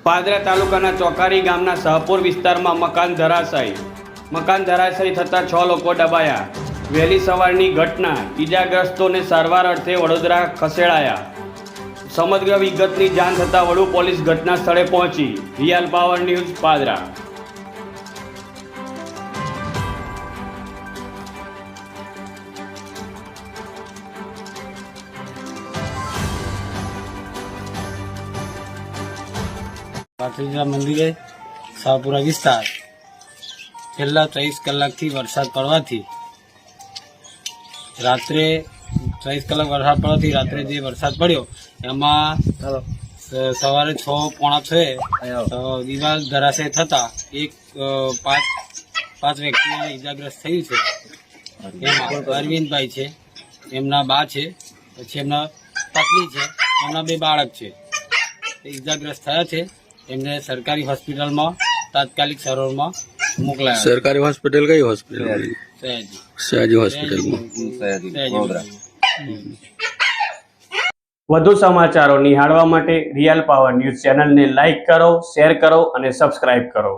પાદરા તાલુકાના ચોકારી ગામના સહપુર વિસ્તારમાં મકાન ધરાશાયી થતાં 6 લોકો દબાયા। વહેલી સવારની ઘટના। ઈજાગ્રસ્તોને સારવાર અર્થે વડોદરા ખસેડાયા। સમગ્ર વિગતની જાણ થતાં વડુ પોલીસ ઘટના સ્થળે પહોંચી। Real power news Padra. પાથરીજા મંદિરે શાહપુરા વિસ્તાર છેલ્લા 23 કલાકથી વરસાદ પડવાથી રાત્રે 23 કલાક વરસાદ પડવાથી રાત્રે જે વરસાદ પડ્યો એમાં સવારે 6:45 દિવાલ ધરાશય થતાં પાંચ વ્યક્તિઓને ઈજાગ્રસ્ત થયું છે। એમાં અરવિંદભાઈ છે, એમના બા છે, પછી એમના પત્ની છે, એમના 2 બાળક છે। ઈજાગ્રસ્ત થયા છે। એમને સરકારી હોસ્પિટલમાં તાત્કાલિક સારવારમાં મોકલાયા। સરકારી હોસ્પિટલ કઈ હોસ્પિટલ? સયાજી હોસ્પિટલમાં। વધુ સમાચારો નિહાળવા માટે રિયલ પાવર ન્યૂઝ ચેનલને લાઇક કરો, શેર કરો અને સબસ્ક્રાઇબ કરો।